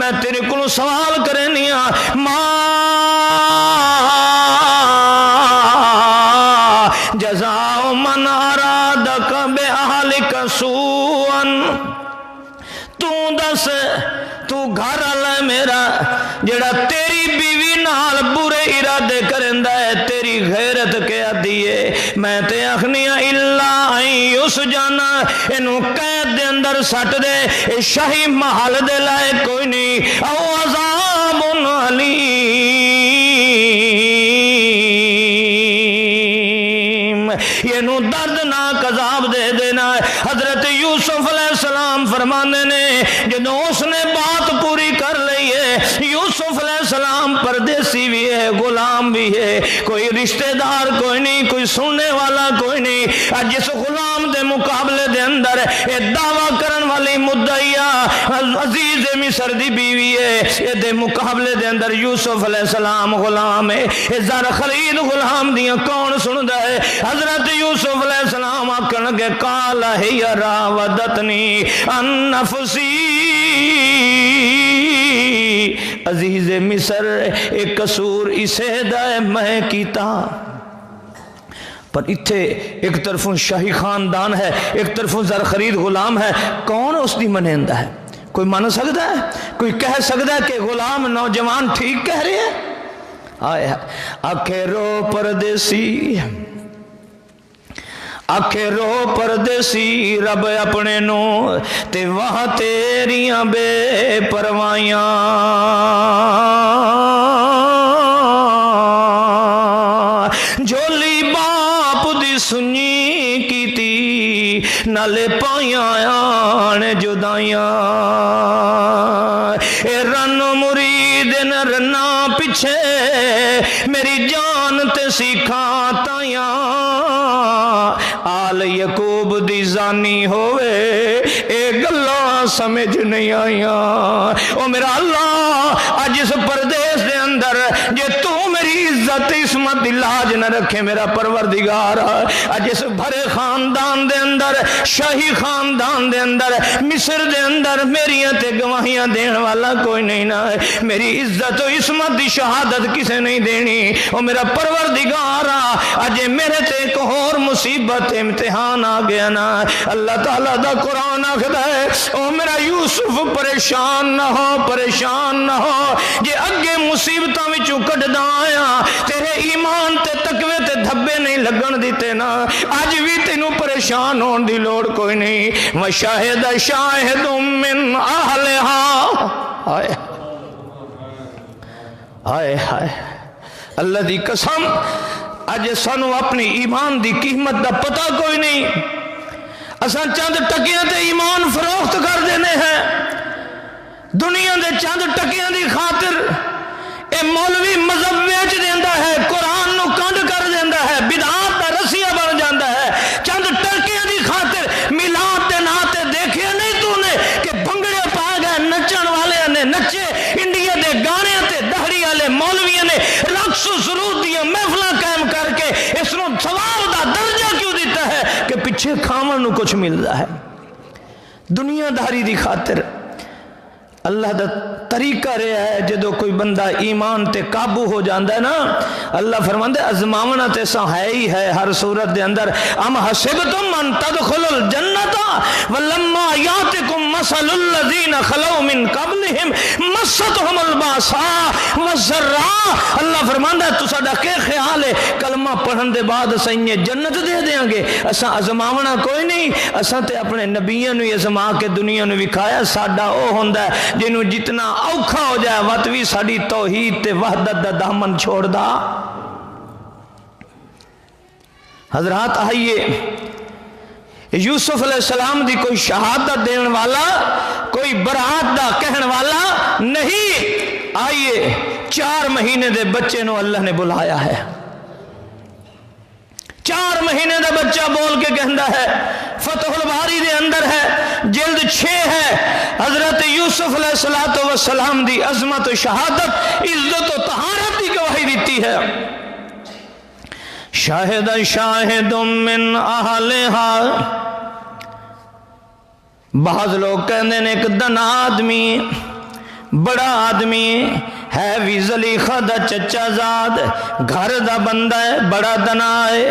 میں تیرے کو سوال کرنی ہاں، ما جزاء من ارادک باهلک سوءا۔ تو دس، تو گھر والا میرا جڑا تیری بیوی نال برے ارادے کرندا ہے، تیری غیرت کیا دیے، میں تے آخنی الا یسجن، اینو قید دے اندر سٹ دے، اے شاہی محل دے لائے کوئی نہیں، او عذاب علیم، اینو دردناک عذاب دے دینا ہے۔ حضرت یوسف علیہ السلام فرمانے نے جدوں اس نے بات پوری کر لی ہے، یوسف علیہ السلام پردیسی بھی ہے، غلام بھی ہے، کوئی رشتہ دار کوئی نہیں، کوئی سننے والا کوئی نہیں، جس غلام دے مقابلے دے اندر اے دعویٰ کرن والی مدعیہ عزیز مصر دی بیوی ہے، اے دے مقابلے دے اندر یوسف علیہ السلام غلام ہے، اے زر خلید غلام دیاں کون سندا ہے؟ حضرت یوسف علیہ السلام آکھن گے قال ہی راودتنی عن نفسی، عزیز مصر ایک قصور اسے دائے میں کیتا۔ پر اتھے ایک طرفوں شاہی خاندان ہے، ایک طرفوں زر خرید غلام ہے، کون اس دی منیندہ ہے؟ کوئی مان سکتا ہے؟ کوئی کہہ سکتا ہے کہ غلام نوجوان ٹھیک کہہ رہے ہیں؟ آکھے رو پردیسی، آکھے رو پردیسی رب اپنے نو تے وہاں تیریاں بے پروائیاں، جولی باپ دی سنی کیتی نالے پائیاں آن جدائیاں، اے رن مرید ن رنا پچھے میری جان تے سیکھاں تائیاں، آل یعقوب دی زانی ہوئے اے گلاں سمجھ نہیں آئیاں۔ او میرا اللہ آج اس پردیس دے اندر جے تو میری عزت عصمت دی لاج نہ رکھے میرا پروردگار، آج اس بھرے خاندان دے اندر، شاہی خاندان دے اندر، مصر دے اندر میری تے گواہیاں دین والا کوئی نہیں نہ ہے، میری عزت و عصمت دی شہادت کسے نہیں دینی۔ او میرا پروردگار آج میرے تے ایک اور مصیبت امتحان آ گیا نا، اللہ تعالیٰ دا قرآن آخدا ہے او میرا یوسف پریشان نہ ہو، پریشان نہ ہو، جے اگے مصیبتاں وچوں کڈدا آیا تیرے ایمان تے تقوی تے دھبے نہیں لگن دیتے نا، اج بھی تینوں پریشان ہون دی لوڑ کوئی نہیں۔ وشاہد شاہد من اہلہا، ہائے ہائے ہائے اللہ دی قسم، اج سانو اپنی ایمان دی قیمت دا پتہ کوئی نہیں، اساں چند ٹکیاں تے ایمان فروخت کر دینے ہیں، دنیا دے چند ٹکیاں دی خاطر اے مولوی مذہب ویچ دیندا ہے، قرآن نو کنڈ کر دیندا ہے، بدعات دا رسیہ بن جاندا ہے، چند ٹکیاں دی خاطر میلاد دے ناتے دیکھے نہیں تو نے کہ بھنگڑے پا گئے، نچن والے نے نچے، انڈیا دے گانے تے دہڑی والے مولویاں نے رقص و سرود دیاں محفلاں قائم کر کے اس نو ثواب دا درجہ کیوں دیتا ہے کہ پیچھے کھاون نو کچھ ملدا ہے، دنیا داری دی خاطر۔ اللہ دا طریقہ رہا ہے جدو کوئی بندہ ایمان تے قابو ہو جاندہ ہے نا، اللہ فرماندے ازماونا تے سا ہے ہی ہے ہر صورت دے اندر. ام حسبتم ان تدخلوا الجنت ولما یاتکم مثل الذین خلو من قبلہم مستهم الباساء والضراء. اللہ فرماندہ ہے تو ساڈا کہ خیال ہے کلمہ پڑھن دے بعد اساں جنت دے دیاں گے؟ اساں ازماونا کوئی نہیں، اساں تے اپنے نبیوں نو ازما کے دنیا نو وکھایا. ساڈا او ہوندا ہے جنوں جتنا اوکھا ہو جائے وقت بھی ساڈی توحید تے وحدت دا دامن چھوڑ دا. حضرات آئیے، یوسف علیہ السلام دی کوئی شہادت دین والا، کوئی برات دا کہن والا نہیں. آئیے 4 مہینے دے بچے نو اللہ نے بلایا ہے. 4 مہینے دا بچہ بول کے کہندا ہے، فتح الباری دے اندر ہے، جلد 6 ہے. حضرت یوسف علیہ السلام دی عظمت و شہادت، عزت و طہارت کی گواہی دیتی ہے. شاہد شاہد من اہلہا. بعض لوگ کہندے نے ایک دنا آدمی، بڑا آدمی ہے بھی زلیخہ دا چچا زاد، گھر دا بندہ ہے، بڑا دنا ہے،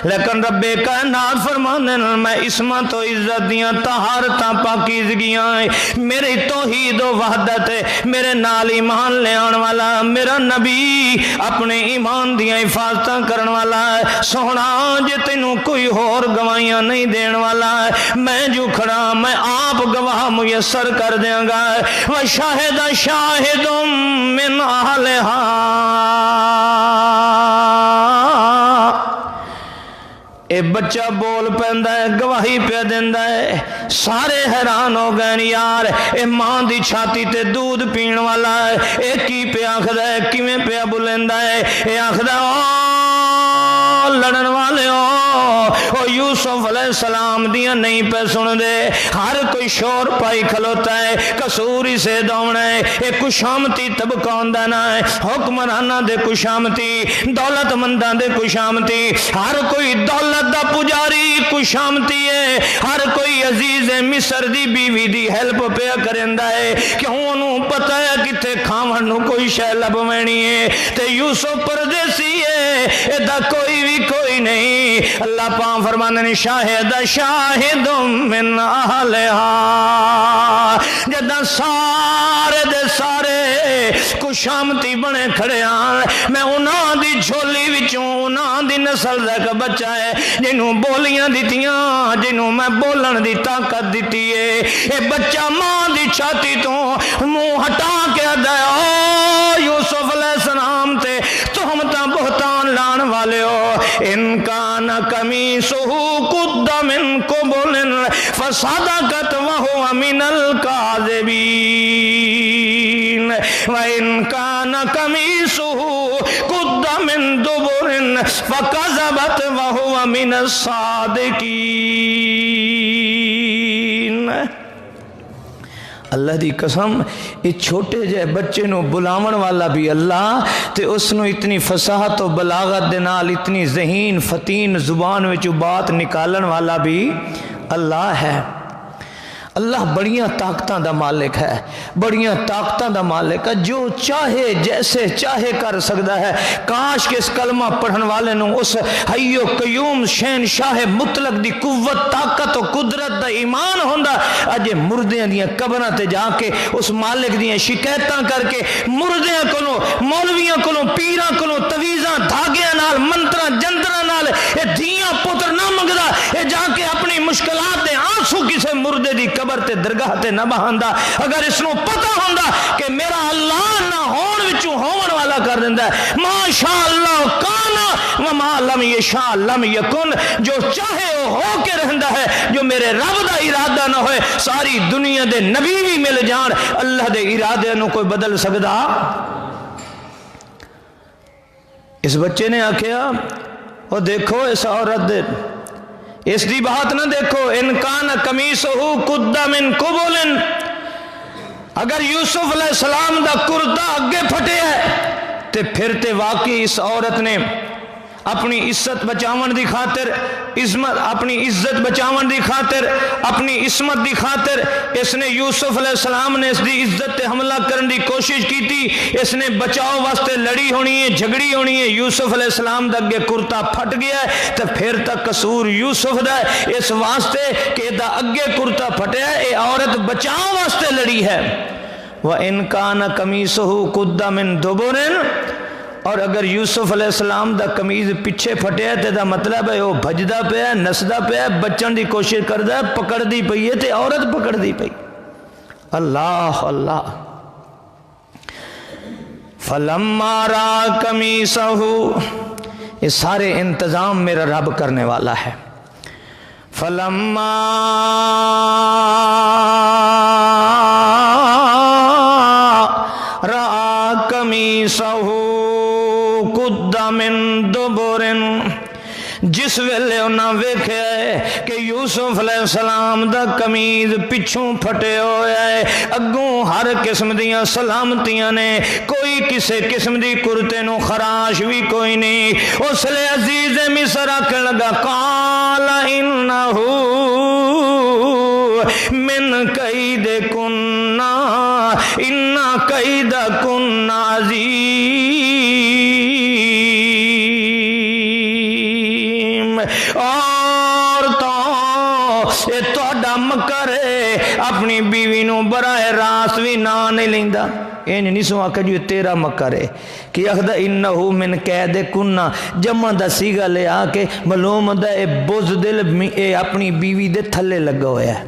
لیکن رب کائنات فرمانے میں اسمت و عزت دیاں طہارتاں پاکیزگیاں ہیں، میری توحید و وحدت ہے، میرے نال ایمان لے آن والا میرا نبی اپنے ایمان دیاں حفاظتاں کرن والا ہے. سونا جے تینوں کوئی اور گواہیاں نہیں دین والا ہے، میں جو کھڑا میں آپ گواہ میسر کر دیاں گا. وشاہد شاہد من اہلہا. اے بچہ بول پیندا ہے، گواہی پہ دیندا ہے. سارے حیران ہو گئے، یار اے ماں دی چھاتی تے دودھ پین والا ہے، اے کی پہ آخدا ہے، کیویں پہ بولیندا ہے؟ اے آخدا او لڑن والے او یوسف علیہ السلام دیاں نہیں پہ سن دے. ہر کوئی شور پائی کھلوتا ہے، قصوری سے دوڑنا ہے. ایک کشامتی طبقہ ہوندا نا ہے، حکمرانہ دے کشامتی، دولت منداں دے کشامتی. ہر کوئی دولت دا پجاری کشامتی ہے، ہر کوئی عزیز مصر دی بیوی دی ہیلپ پہ کرندا ہے، کیوں انہوں پتہ ہے کتے کھاون نو کوئی شے لبوینی ہے. تے یوسف پردیسی ہے، ایدا کوئی بھی کوئی نہیں. اللہ پاک فرمانے نے شاہد شاہد من اہلہا. جدہ سارے دے سارے کشامتی بنے کھڑے آن، میں انہاں دی جھولی وچوں انہاں دی نسل دا ایک بچہ ہے جنہوں بولیاں دیتیاں، جنہوں میں بولن دی طاقت دیتی ہے. اے بچہ ماں دی چھاتی تو منہ ہٹا کے دے او یوسف علیہ السلام تے تہمتاں بہتان لان والے ہو. ان کان قمیصہ قد من قبل فصدقت وہو من الکاذبین وان کان قمیصہ قد من دبر فکذبت وہو من الصادقین. اللہ دی قسم یہ چھوٹے جے بچے نو بلاون والا بھی اللہ تے اس نو اتنی فصاحت و بلاغت دے نال اتنی ذہین فتین زبان وچوں بات نکالن والا بھی اللہ ہے. اللہ بڑیاں طاقتاں دا مالک ہے، بڑیاں طاقتاں دا مالک ہے، جو چاہے جیسے چاہے کر سکتا ہے. کاش کہ اس کلمہ پڑھن والے نو اس حی و قیوم شہنشاہ مطلق دی قوت طاقت و قدرت دا ایمان ہوندا. اج مردیاں دیاں قبراں تے جا کے اس مالک دیاں شکایتاں کر کے مردیاں کولوں مولویاں کولوں پیراں کولوں تویزاں دھاگیاں نال منتراں جندراں نال اے دھیاں پتر نہ منگدا، اے جا کے اپنی مشکلات دے آنسو کسے مردے دی قبر تے درگاہ تے نہ بہاندا. اگر اس نو پتہ ہوندا کہ میرا اللہ نہ ہون وچوں ہون والا کر دیندا ہے. ما شاء اللہ کان وما لم یشاء لم یکن. جو چاہے وہ ہو کے رہندا ہے، جو میرے رب دا ارادہ نہ ہوئے ساری دنیا دے نبی بھی مل جان، اللہ دے ارادے نو کوئی بدل سکدا؟ اس بچے نے آکھیا او دیکھو اس عورت دے اس دی بات نہ دیکھو. ان کان قمیصہ قد من قبل. اگر یوسف علیہ السلام دا کرتا اگے پھٹے ہے تے پھر تے واقعی اس عورت نے اپنی عزت بچاون دی خاطر اپنی عزت بچاون دی خاطر اپنی عصمت دی خاطر اس نے یوسف علیہ السلام نے اس دی عزت تے حملہ کرن دی کوشش کی تھی، اس نے بچاؤ واسطے لڑی ہونی ہے، جھگڑی ہونی ہے، یوسف علیہ السلام دا اگے کرتا پھٹ گیا ہے تو پھر تک قصور یوسف دا ہے اس واسطے کہ دا اگے کرتا پھٹیا ہے، اے عورت بچاؤ واسطے لڑی ہے۔ وَإِن كَانَ قَمِيصُهُ قُدَّ مِن دُبُرٍ، اور اگر یوسف علیہ السلام دا قمیض پیچھے پھٹیا تے دا مطلب ہے وہ بھجدا پیا، نسدا پیا، بچن دی کوشش کردا ہے، پکڑ دی پئی ہے تے عورت پکڑ دی پئی۔ اللہ اللہ۔ فَلَمَّا رَأَىٰ قَمِيصَهُ، یہ سارے انتظام میرا رب کرنے والا ہے۔ فَلَمَّا رَأَىٰ قَمِيصَهُ قُدَّ مِن دُبُرٍ، جس ویلے انہاں ویکھیا ہے کہ یوسف علیہ السلام دا قمیض پچھوں پھٹے ہویا ہے، اگوں ہر قسم دیاں سلامتیاں نے، کوئی کسے قسم دی کرتے نو خراش بھی کوئی نہیں، اس لئے عزیز مصر آکھن لگا قال انہو من کیدکن ان کیدکن عظیم، اور تو یہ توڑا مکر ہے، اپنی بیوی نو براہ راست بھی نہ نہیں لیندا، یہ نہیں سو آکھا جو تیرا مکر ہے کہ اخدا انہو من قید کننا، جمع دا سیگا لے آکے معلوم دا اے بزدل اے اپنی بیوی دے تھلے لگا ہویا ہے،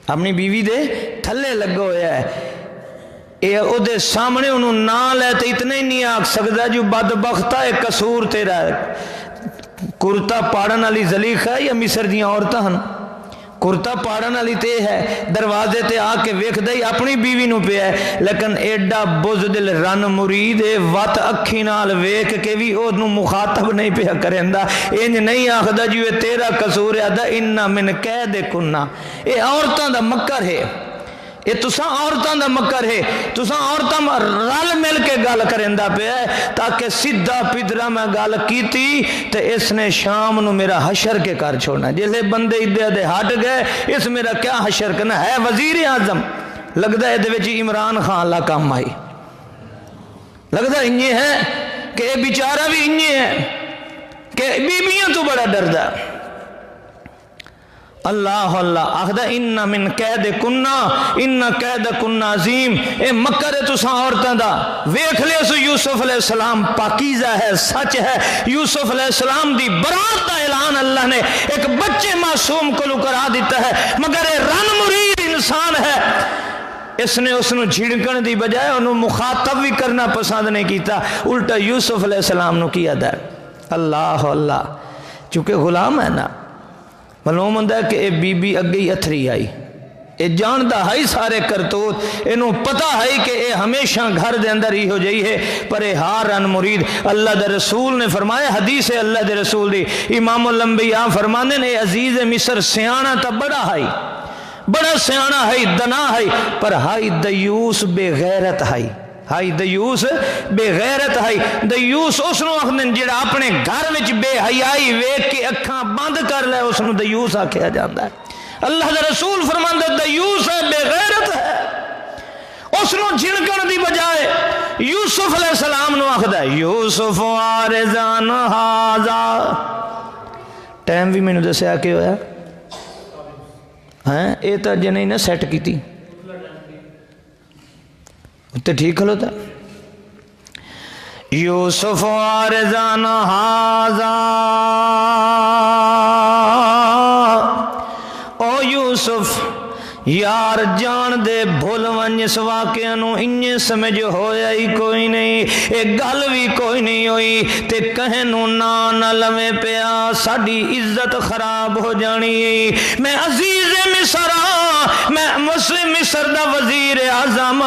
اپنی بیوی دے تھلے لگا ہویا ہے، اے او دے سامنے انہوں نہ لے تو اتنے ہی نہیں آکھ سکتا جو بدبختہ ہے قصور تیرا ہے۔ کرتا پاڑن والی زلیخہ یا مصر دیاں عورتاں ہن، کرتا پاڑن والی تے ہے، دروازے تے آ کے ویکھ دئی اپنی بیوی نو پہ ہے، لیکن ایڈا بزدل رن مرید وات اکھی نال ویکھ کے بھی او نو مخاطب نہیں پہ کریندا، انج نہیں آخدا جو یہ تیرا قصور ہے، دا انہ من قید کننا، اے عورتاں دا مکر ہے، یہ تساں عورتاں دا مکر ہے، تساں عورتاں رل مل کے گل کریندا پیا ہے، تاکہ سیدھا پدرا میں گل کیتی تے اس نے شام نو میرا حشر کے کر چھوڑنا، جیسے بندے ادھے دے ہٹ گئے، اس میرا کیا حشر کرنا ہے؟ وزیر اعظم لگدا ہے دے وچ عمران خان لا کام آئی، لگدا انجے ہے کہ یہ بیچارہ بھی انجے ہے کہ بیبیاں تو بڑا ڈردا۔ اللہ اللہ آخدہ ان من قید کننا ان قید کننا عظیم، اے مکر ہے تساں عورتاں دا، ویکھ لے سو یوسف علیہ السلام پاکیزہ ہے، سچ ہے، یوسف علیہ السلام دی برات دا اعلان اللہ نے ایک بچے معصوم کو کرا دیتا ہے، مگر اے رن مرید انسان ہے، اس نے اس نو جھڑکن دی بجائے انہوں مخاطب بھی کرنا پسند نہیں کیتا، الٹا یوسف علیہ السلام نو کیا دا۔ اللہ اللہ، چونکہ غلام ہے نا، معلوم ہوندہ ہے کہ اے بی بی اگئی اتھری آئی، اے جاندہ ہے سارے کرتوت، انہوں پتہ ہے کہ اے ہمیشہ گھر دے اندر ہی ہو جائی ہے، پر اے ہارن مرید۔ اللہ دے رسول نے فرمایا، حدیث اللہ دے رسول دی، امام الانبیاء فرمانے نے عزیز مصر سیانہ تا بڑا ہے، بڑا سیانہ ہے، دنا ہے، پر ہائی دیوس بے غیرت ہے، ہائی دیوس بے غیرت ہے۔ دیوس اس نو آخدن جڑا اپنے گھر وچ بے حیائی ویکھ کے اکھاں بند کر لے، اس نو دیوس آکھیا جاندا ہے۔ اللہ دے رسول فرماندے دیوس ہے، بے غیرت ہے، اس نو جھڑکن دی بجائے یوسف علیہ السلام نو آخدا ہے یوسف عارضان ھذا، ٹائم بھی مینوں دسیا کہ ہویا ہیں، اے تا جے نہیں نہ سیٹ کیتی تے ٹھیک کھلوتا یوسف عارضان ھذا، او یوسف یار جان دے بھول ونج اس واقعہ نو انجے سمجھ ہویا ہی کوئی نہیں، ایک گل بھی کوئی نہیں ہوئی تے کہنو نہ لویں پیا، ساڑی عزت خراب ہو جانی، میں عزیز مصر میں مسلم مصر دا وزیر اعظم،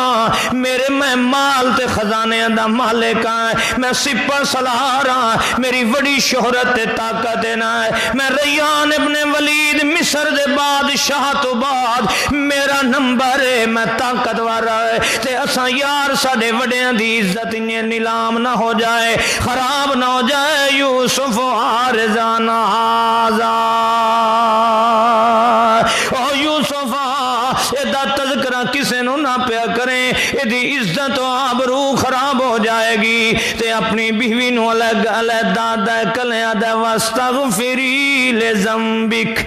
میرے میں مال تے خزانے دا مالک ہاں، میں سپہ سالار ہاں، میری بڑی شہرت تے طاقت نہ ہے، میں ریان ابن ولید مصر دے بادشاہ تو بعد میرا نمبر ہے، میں طاقتور ہے تے اساں یار ساڈے وڈیاں دی عزت انہیں نیلام نہ ہو جائے، خراب نہ ہو جائے۔ یوسف عارضانہ ہذا، او یوسف ادا تذکرہ کسے نو نہ پیا کریں، ادی عزت و آبرو خراب ہو جائے گی۔ تے اپنی بیوی نو علیحدہ دے کلیاں دے واستغفری لذنبک،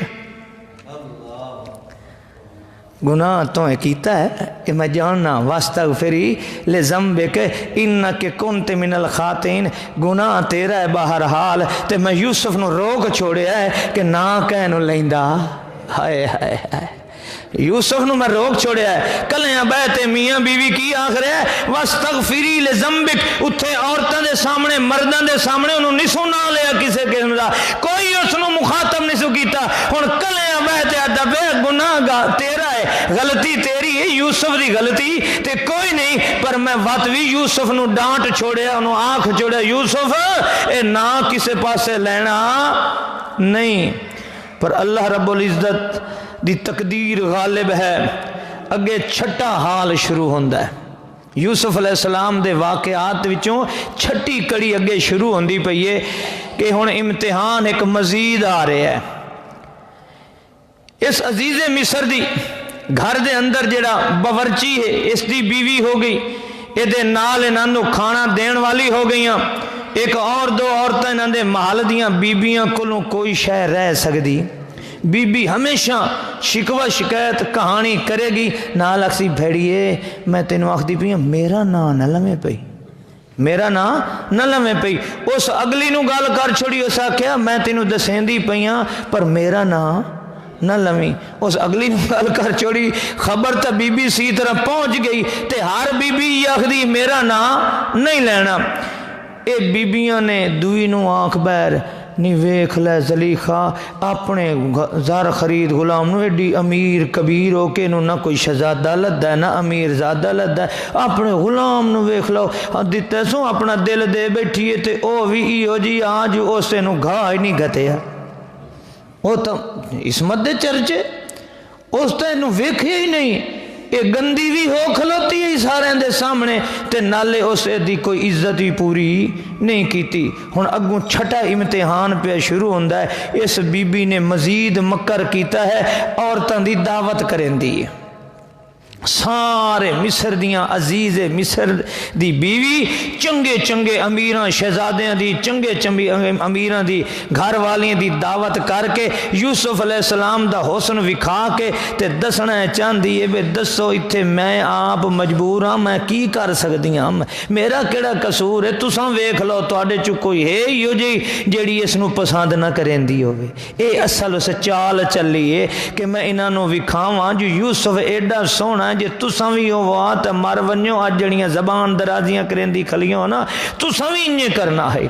گناہ تو کیتا ہے کہ میں جاننا، واستغفری لذنبک انک کنت من الخاطئین، گناہ تیرا ہے بہرحال، تے میں یوسف نو روک چھوڑیا ہے کہ نہ کہنو لیندا۔ ہائے ہائے ہائے، یوسف نو میں روک چھوڑیا ہے۔ کلیاں بیٹھے میاں بیوی کی آخر ہے واستغفری لذنبک، اتھے عورتاں دے سامنے مرداں دے سامنے انہوں نہیں سنا لیا کسے قسم دا، کوئی اس نو مخاطب نہیں سو کیتا۔ ہن کلیاں بیٹھے دبے گناہ گا تیرا ہے، غلطی تیری ہے، یوسف دی غلطی تے کوئی نہیں، پر میں وقت بھی یوسف نو ڈانٹ چھوڑیا، انہوں آنکھ چھوڑیا، یوسف اے نہ کسے پاسے لینا نہیں۔ پر اللہ رب العزت دی تقدیر غالب ہے، اگے چھٹا حال شروع ہوندہ ہے۔ یوسف علیہ السلام دے واقعات وچوں چھٹی کڑی اگے شروع ہوندی پئی ہے کہ ہن امتحان ایک مزید آ رہے ہے۔ اس عزیز مصر دی گھر دے اندر جڑا باورچی ہے، اس دی بیوی ہو گئی، اے دے نال انہاں نوں کھانا دین والی ہو گئیاں، ایک اور دو عورتیں انہاں دے محل دیاں بیبیاں کولوں کوئی شے رہ سکدی، بی بی ہمیشہ شکوہ شکایت کہانی کرے گی، نال اکسی بھیڑیے میں تینوں آخدی پئی میرا نا نہ لمے پئی، میرا نا نہ لمے پئی۔ اس اگلی نو گال کر چھوڑی، اس آکھیا میں تینوں دسیندی پئیاں پر میرا نا نہ لمی، اس اگلی نو گال کر چھوڑی، خبر تا بی بی سی طرح پہنچ گئی تے ہر بی بی آخدی میرا نا نہیں لینا۔ اے بیبیاں نے دوئی نو آنکھ بیر نہیں ویکھ لے زلیخا اپنے زار خرید غلام نو ایڈی امیر کبیر ہو کے نو نہ کوئی شہزادہ لدہ ہے نہ امیر زادہ لدہ ہے، اپنے غلام نو ویکھ لو دیتے سو اپنا دل دے بیٹھیے تے او بھی ایو جی آج اسے نو گھا ہی نہیں گھتے ہیں، وہ تو عصمت دے چرچے اس تے نو ویکھے ہی نہیں، یہ گندی بھی ہو کھلوتی ہے سارے دے سامنے تے نالے اسے دی کوئی عزت بھی پوری نہیں کیتی۔ ہن اگوں چھٹا امتحان پہ شروع ہوندہ ہے، اس بی بی نے مزید مکر کیتا ہے، عورتاں دی دعوت کریں دی ہے، سارے مصر دیاں عزیز مصر دی بیوی چنگے چنگے امیراں شہزادیاں دی چنگے چنگے امیراں دی گھر والیاں دی دعوت کر کے یوسف علیہ السلام دا حسن وکھا کے تے دسنا ہے چاندی ہے بے دسو اتھے میں آپ مجبور ہاں، میں کی کر سکتی ہاں، میرا کیڑا قصور ہے، تساں ویکھ لو تواڈے چ کوئی ہے ہیو جی جیڑی اس نو پسند نہ کریندی ہوے۔ اے اصل اس چال چلی ہے کہ میں انہاں نو وکھاواں جو یوسف ایڈا سونا جے تساں وی ہوا تے مر ونجو اج جڑیاں زبان درازیاں کریندی کھلیاں نا تساں وی انج کرنا ہے۔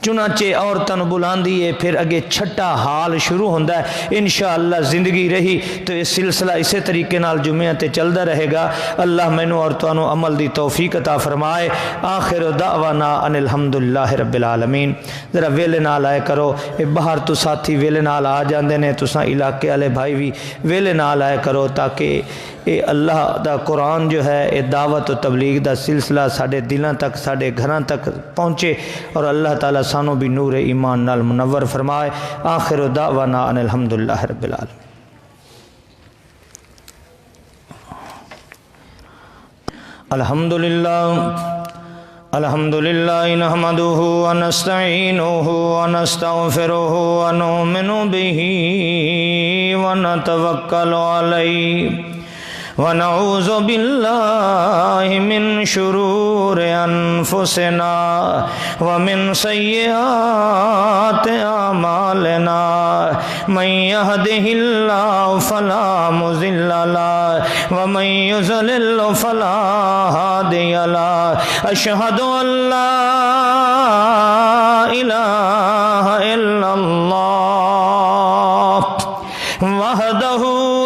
چنانچہ عورتاں بلاندی ہے، پھر اگے چھٹا حال شروع ہوندہ ہے۔ انشاءاللہ زندگی رہی تو یہ سلسلہ اسی طریقے نال جمعہ تے چلدا رہے گا۔ اللہ مینوں اور تانوں عمل دی توفیق عطا فرمائے۔ آخر دعوانا ان الحمدللہ رب العالمین۔ ذرا ویلے نال آئے کرو، اے باہر تو ساتھی ویلے نال آ جاندے نے، تساں علاقے والے بھائی بھی ویلے نال آئے کرو تاکہ اے اللہ دا قرآن جو ہے اے دعوت و تبلیغ دا سلسلہ ساڑھے دلوں تک ساڑھے گھراں تک پہنچے اور اللہ تعالیٰ سانو بھی نور ایمان نال منور فرمائے۔ آخر دعوانا ان الحمدللہ رب العالمین۔ الحمدللہ نحمدہ ونستعینہ ونستغفرہ ونؤمن بہ ونتوکل علیہ ونعوذ باللہ من شرور انفسنا ومن سیئات اعمالنا من یہدہ اللہ فلا مضل لہ ومن یضلل فلا ہادی لہ اشہد ان لا الہ الا اللہ وحدہ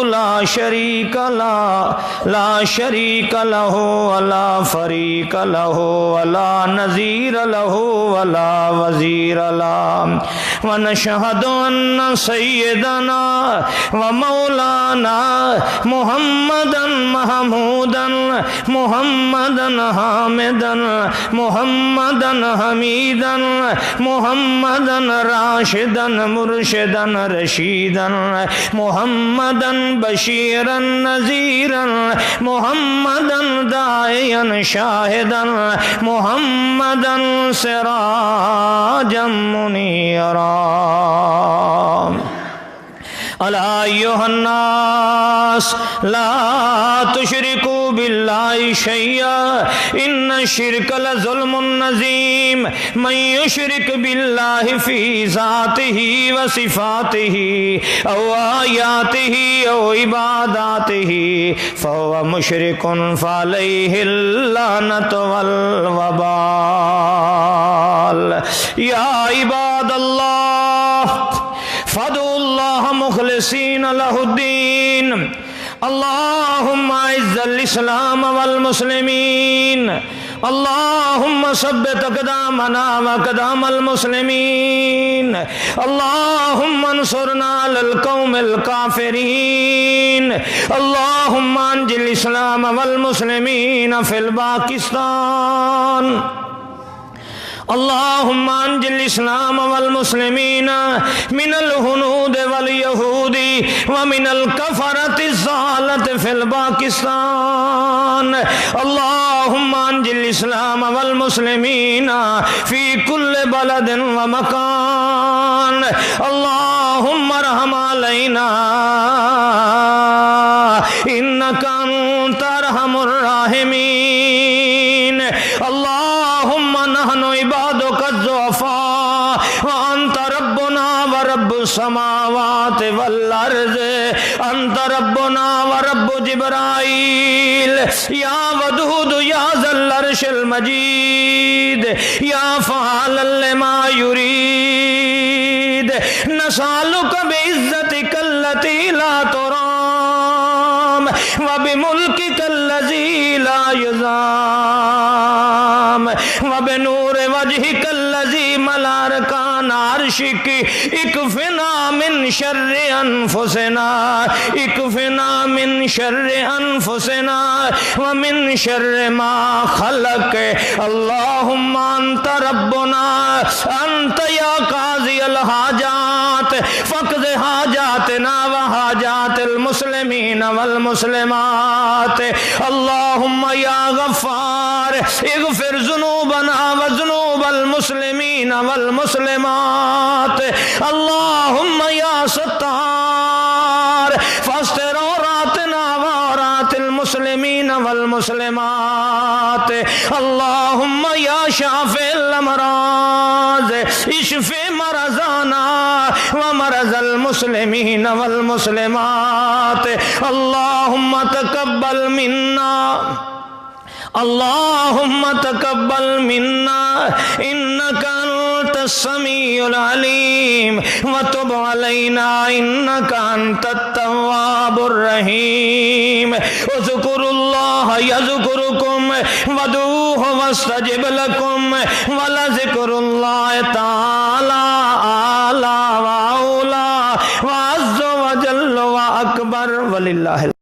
لا شریک لا شریک لہ ولا فریق لہ ولا نظیر لہ ولا وزیر لہ ونشہد ان سیدنا ومولانا محمدا محمودا محمدا حامدا محمدا حمیدا محمدا راشدا مرشدا رشیدا محمدا بشیرا نذیرا محمدا داعیا شاہدا محمدا سراجا منیرا الا ایھا الناس لا تشرکوا باللہ شیئا ان الشرک لظلم عظیم من یشرک باللہ فی ذاتہ وصفاتہ او آیاتہ او عباداتہ فہو مشرک فعلیہ اللعنۃ والوبال یا عباد اللہ فادعوا اللہ مخلصین لہ الدین اللہم اعز الاسلام والمسلمین اللہم ثبت اقدامنا واقدام المسلمین اللہم انصرنا علی القوم الکافرین اللہم انجِ الاسلام والمسلمین فی الپاکستان اللہم انجِ الاسلام والمسلمین من الہنود والیہود ومن الکفرۃ الضالۃ فی الپاکستان اللہم انجِ الاسلام والمسلمین فی کل بلد ومکان اللہم ارحم علینا انک انت ارحم الراحمین اللہم نحن عبادک الضعفاء وانت ربنا ورب السماوات والارض انت ربنا ورب جبرائیل یا ودود یا ذا العرش المجید یا فعالا لما یرید نسألک بعزتک التي لا ترام وبملکک الذی لا یضام وبنور وجهك الذي ملا ارکان عرشك اکفنا من شر انفسنا اکفنا من شر انفسنا ومن شر ما خلق اللهم انت ربنا انت یا قاضی الحاجات فقض حاجاتنا وحاجات المسلمین والمسلمات اللهم یا غفار اغفر ذنوبنا وذنوب المسلمین والمسلمات اللهم یا ستار فاستر عوراتنا وعورات المسلمین والمسلمات اللهم یا شافع الامراض اشف مرضانا ومرض المسلمین والمسلمات اللهم تقبل منا اللهم تقبل منا انك انت السميع العليم وتب علينا انك انت التواب الرحيم اذكروا الله يذكركم وادعوه واستجب لكم ولذكر الله تعالى اعلى واولى وعز وجل واكبر ولله